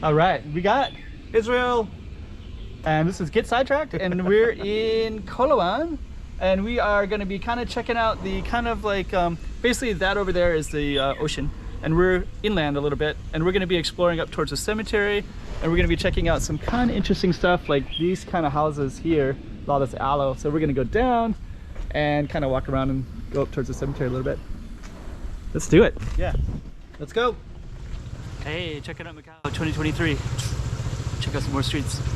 All right, we got Israel, and this is Get Sidetracked, and we're in Coloane, and we are going to be kind of checking out the kind of like, basically that over there is the ocean, and we're inland a little bit, and we're going to be exploring up towards the cemetery, and we're going to be checking out some kind of interesting stuff like these kind of houses here, a lot of this aloe. So we're going to go down and kind of walk around and go up towards the cemetery a little bit. Let's do it. Yeah, let's go. Hey, check it out, Macau 2023. Check out some more streets. One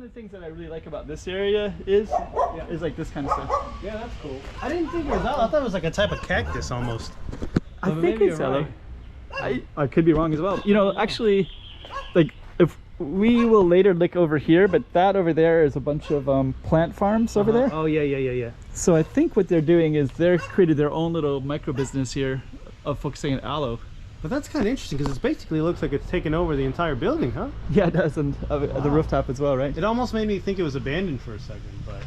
of the things that I really like about this area is like this kind of stuff. Yeah, that's cool. I didn't think it was aloe. I thought it was like a type of cactus almost. I think it's aloe. I could be wrong as well. You know, actually, like if we will later look over here, but that over there is a bunch of plant farms over there. Oh yeah. So I think what they're doing is they're created their own little micro business here of focusing on aloe. But that's kind of interesting because it basically looks like it's taken over the entire building, huh? Yeah, it does, and the rooftop as well, right? It almost made me think it was abandoned for a second, but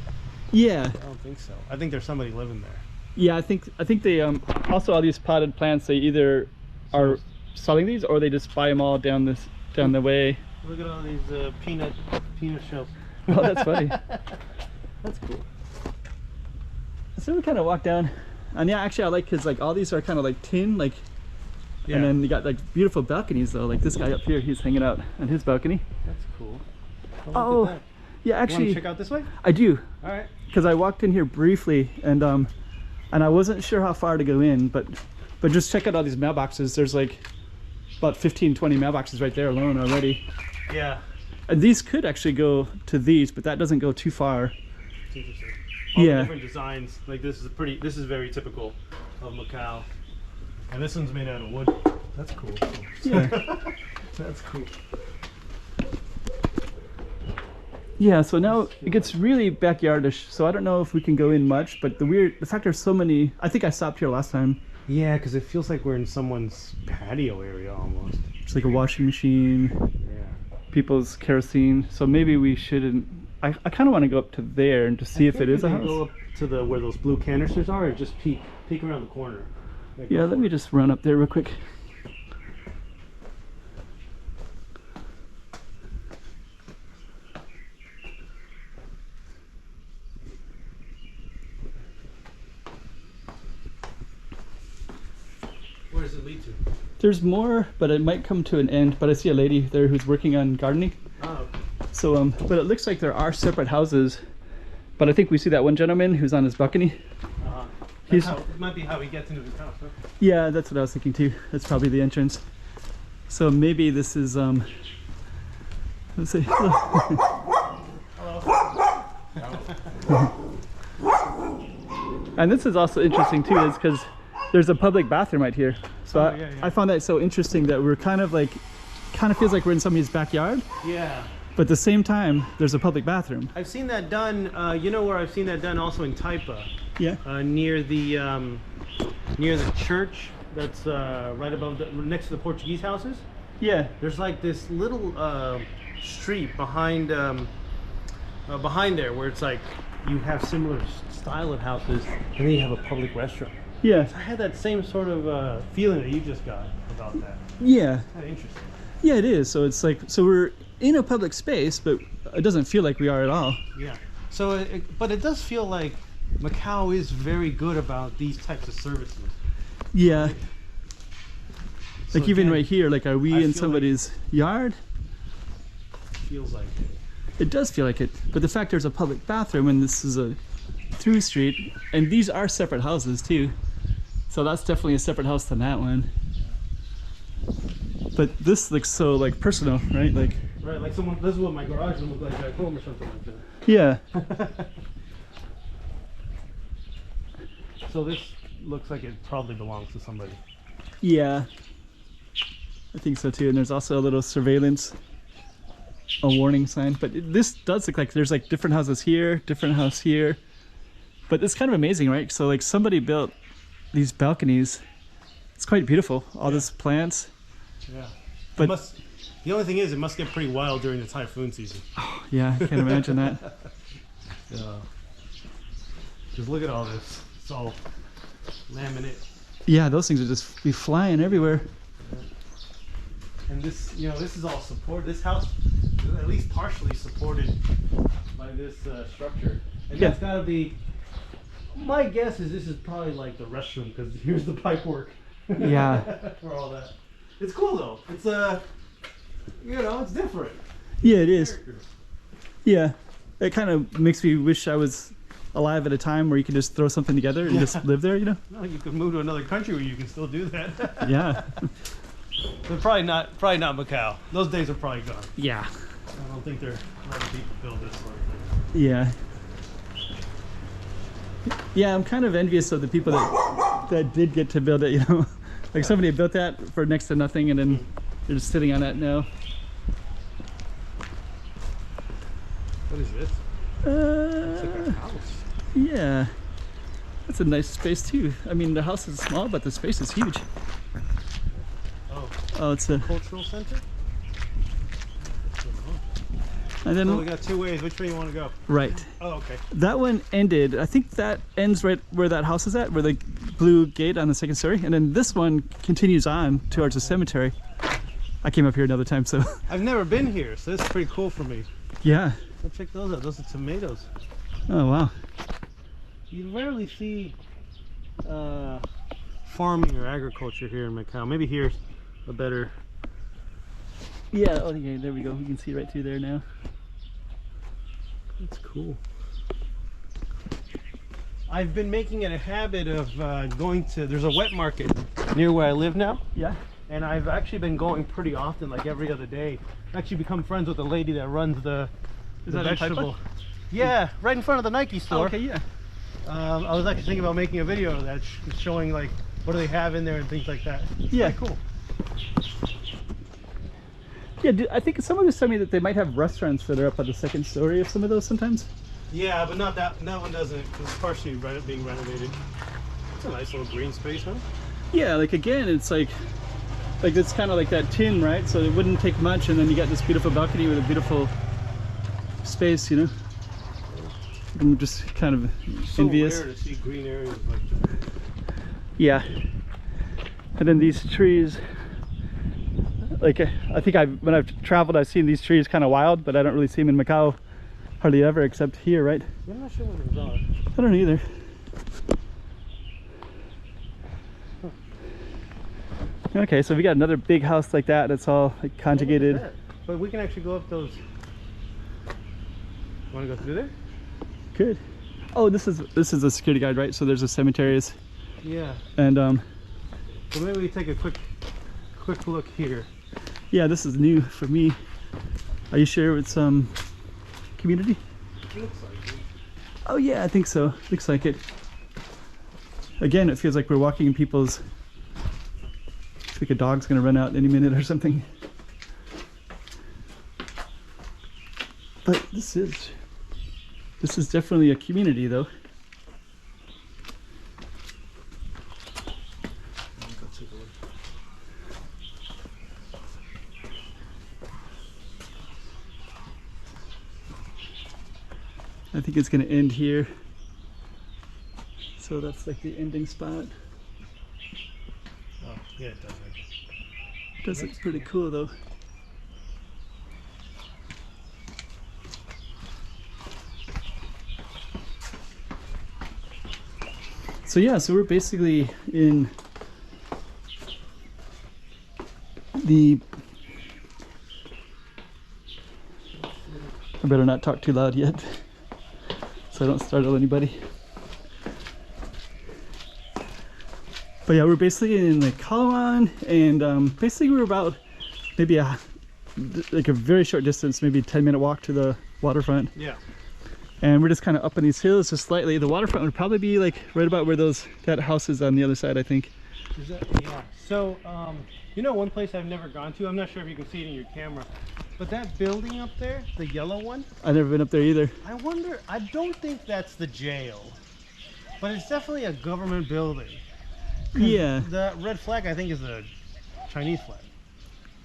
yeah, I don't think so. I think there's somebody living there. Yeah, I think they also all these potted plants, they either are selling these or they just buy them all down the way. Look at all these peanut shells. Oh, that's funny. That's cool. So we kind of walk down, and yeah, actually I like because like all these are kind of like tin, like. Yeah. And then you got like beautiful balconies though, like this guy up here, he's hanging out on his balcony. That's cool. Oh, yeah, actually. You want to check out this way? I do. All right. Because I walked in here briefly, and I wasn't sure how far to go in, but just check out all these mailboxes. There's like about 15, 20 mailboxes right there alone already. Yeah. And these could actually go to these, but that doesn't go too far. It's interesting. All the different designs. Like this is very typical of Macau. And this one's made out of wood. That's cool. Yeah. That's cool. Yeah, so now it gets really backyardish, so I don't know if we can go in much, but the fact there's so many, I think I stopped here last time. Yeah, because it feels like we're in someone's patio area almost. It's like a washing machine, people's kerosene, so maybe we shouldn't, I kind of want to go up to there and just see if it is a house. Go up to where those blue canisters are, or just peek around the corner. Yeah, let me just run up there real quick. Where does it lead to? There's more, but it might come to an end, but I see a lady there who's working on gardening. Oh. So, but it looks like there are separate houses, but I think we see that one gentleman who's on his balcony. It might be how he gets into his house, huh? Yeah, that's what I was thinking too. That's probably the entrance. So maybe this is let's see. Hello. And this is also interesting too, is because there's a public bathroom right here. So I found that so interesting that we're kind of feels like we're in somebody's backyard. Yeah. But at the same time, there's a public bathroom. I've seen that done. You know where I've seen that done also in Taipa. Yeah. Near the church that's right above next to the Portuguese houses. Yeah. There's like this little street behind there where it's like you have similar style of houses and then you have a public restaurant. Yeah. So I had that same sort of feeling that you just got about that. Yeah. It's kind of interesting. Yeah, it is. So it's like, so we're in a public space, but it doesn't feel like we are at all. Yeah. So, but it does feel like Macau is very good about these types of services. Yeah. So like even right here, like are we in somebody's yard? Feels like it. It does feel like it. But the fact there's a public bathroom and this is a through street, and these are separate houses too. So that's definitely a separate house than that one. But this looks so like personal, right? Like someone, this is what my garage would look like at home or something like that. Yeah. So this looks like it probably belongs to somebody. Yeah. I think so too. And there's also a little surveillance, a warning sign. But this does look like there's like different houses here, different house here. But it's kind of amazing, right? So like somebody built these balconies. It's quite beautiful. All these plants. Yeah. But It The only thing is, it must get pretty wild during the typhoon season. Oh, yeah, I can't imagine that. Yeah. Just look at all this. It's all laminate. Yeah, those things would just be flying everywhere. And this, you know, this is all support. This house is at least partially supported by this structure. And Yeah. that's got to be. My guess is this is probably like the restroom because here's the pipe work. Yeah. For all that. It's cool though. It's you know, it's different. Yeah, it is. Yeah, it kind of makes me wish I was alive at a time where you could just throw something together and just live there, you know? No, you could move to another country where you can still do that. Yeah. But probably not Macau. Those days are probably gone. Yeah. I don't think they're letting people build this sort of thing. Yeah. Yeah, I'm kind of envious of the people that did get to build it, you know? Like somebody built that for next to nothing and then they're just sitting on that now. What is this? It's like a house. Yeah. That's a nice space too. I mean, the house is small, but the space is huge. Oh, it's a Cultural center? And then So we got two ways. Which way you want to go? right. Oh, okay. That one ended. I think that ends right where that house is at, where the blue gate on the second story. And then this one continues on towards the cemetery. I came up here another time, so I've never been here, so this is pretty cool for me. yeah. So check those out. Those are tomatoes. Oh wow. You rarely see farming or agriculture here in Macau. Maybe here's a better. Yeah. Oh, yeah. There we go. We can see right through there now. That's cool. I've been making it a habit of going to. There's a wet market near where I live now. Yeah. And I've actually been going pretty often, like every other day. I've actually become friends with the lady that runs the that in vegetable. Pipeline? Yeah, right in front of the Nike store. Oh, okay. Yeah. I was actually thinking about making a video of that, showing like what do they have in there and things like that. It's Yeah. pretty cool. Yeah. I think someone was telling me that they might have restaurants that are up on the second story of some of those sometimes. Yeah, but not that. That one doesn't. It's partially being renovated. It's a nice little green space, huh? Yeah. Like again, it's like it's kind of like that tin, right? So it wouldn't take much, and then you got this beautiful balcony with a beautiful space, you know. I'm just kind of So envious. rare to see green areas like that. Yeah. And then these trees, like I think when I've traveled, I've seen these trees kind of wild, but I don't really see them in Macau hardly ever, except here, right? I'm not sure what those are. I don't either. Okay, so we got another big house like that. That's all like conjugated. That. But we can actually go up those. Want to go through there? Good. Oh, this is a security guard, right? So there's a cemeteries. Yeah. And So maybe we take a quick look here. yeah, this is new for me. Are you sure it's community? Looks like it. Oh yeah, I think so. Looks like it. Again, it feels like we're walking in people's. It's like a dog's gonna run out any minute or something. But this is definitely a community though. I think it's gonna end here. So that's like the ending spot. Oh, yeah, it does. Does look pretty cool though. So yeah, so we're basically in the. I better not talk too loud yet, so I don't startle anybody. But yeah, we're basically in like Coloane, and basically we're about maybe like a very short distance, maybe a 10-minute walk to the waterfront. Yeah. And we're just kind of up on these hills just slightly. The waterfront would probably be like right about where that house is on the other side, I think. Is that, yeah. So, you know, one place I've never gone to. I'm not sure if you can see it in your camera, but that building up there, the yellow one. I've never been up there either. I wonder. I don't think that's the jail, but it's definitely a government building. Yeah. The red flag, I think, is the Chinese flag.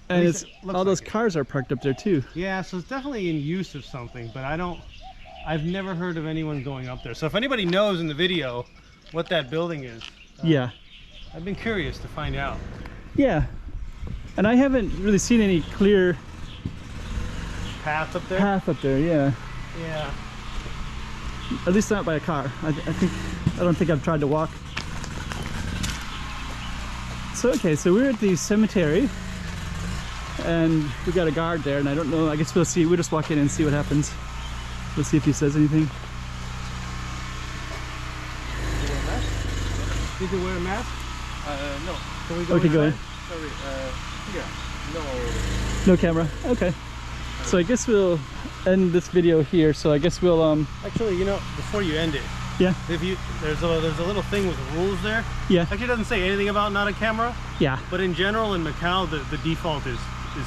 And it's looks all those like it. cars are parked up there too. Yeah, so it's definitely in use of something, but I've never heard of anyone going up there. So if anybody knows in the video what that building is, Yeah. I've been curious to find out. Yeah. And I haven't really seen any clear Path up there? path up there, yeah. Yeah. At least not by a car. I don't think I've tried to walk. So okay, so we're at the cemetery and we got a guard there, and I don't know, I guess we'll see. We'll just walk in and see what happens. We'll see if he says anything. Need to wear a mask? No. Can we go Okay, go inside? Sorry. ahead. Here. No. No camera. Okay. So I guess we'll end this video here. So I guess we'll Actually, you know, before you end it, yeah. if you there's a little thing with rules there. Yeah. Actually, it doesn't say anything about not a camera, Yeah. but in general in Macau, the default is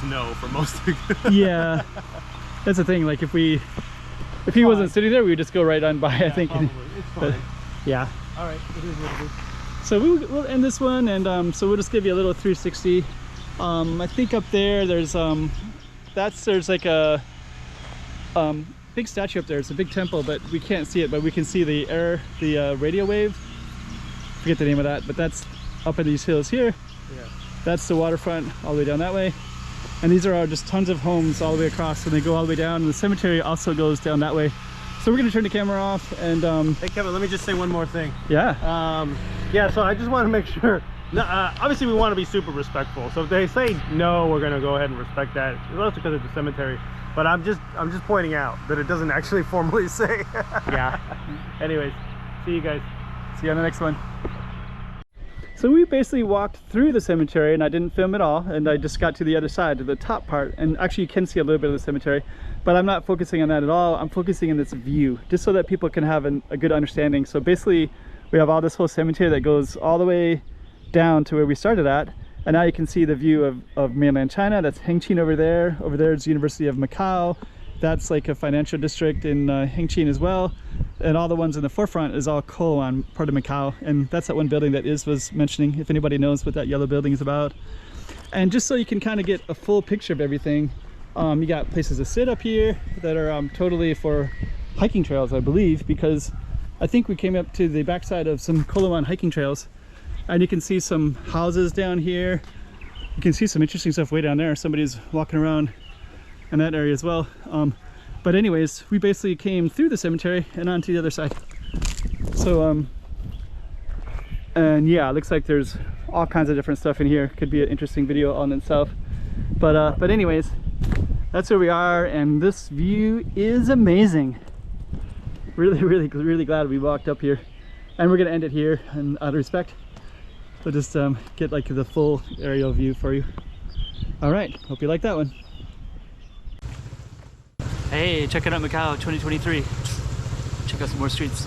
no for most of Yeah. That's the thing. Like if he wasn't sitting there, we would just go right on by. I think. Probably. It's But, fine. yeah. All right, it is what it is. So we'll end this one, and so we'll just give you a little 360. I think up there there's there's like a big statue up there. It's a big temple, but we can't see it, but we can see the radio wave. Forget the name of that, but that's up in these hills here. Yeah. That's the waterfront all the way down that way, and these are all just tons of homes all the way across, and they go all the way down, and the cemetery also goes down that way. So we're gonna turn the camera off, and Hey Kevin, let me just say one more thing. yeah. Yeah, so I just want to make sure. Obviously, we want to be super respectful. So if they say no, we're gonna go ahead and respect that. It's also because it's a cemetery. But I'm just pointing out that it doesn't actually formally say. Yeah. Anyways, see you guys. See you on the next one. So we basically walked through the cemetery, and I didn't film it all, and I just got to the other side, to the top part, and actually you can see a little bit of the cemetery, but I'm not focusing on that at all. I'm focusing on this view, just so that people can have a good understanding. So basically we have all this whole cemetery that goes all the way down to where we started at, and now you can see the view of mainland China. That's Hengqin over there. Over there is University of Macau. That's like a financial district in Hengqin as well. And all the ones in the forefront is all Coloane, part of Macau. And that's that one building that was mentioning, if anybody knows what that yellow building is about. And just so you can kind of get a full picture of everything, you got places to sit up here that are totally for hiking trails, I believe, because I think we came up to the backside of some Coloane hiking trails, and you can see some houses down here. You can see some interesting stuff way down there. Somebody's walking around in that area as well. But anyways, we basically came through the cemetery and onto the other side. So and yeah, it looks like there's all kinds of different stuff in here. Could be an interesting video on itself. But anyways, that's where we are, and this view is amazing. Really glad we walked up here, and we're gonna end it here. And out of respect, so just get like the full aerial view for you. All right, hope you like that one. Hey, check it out, Macau 2023. Check out some more streets.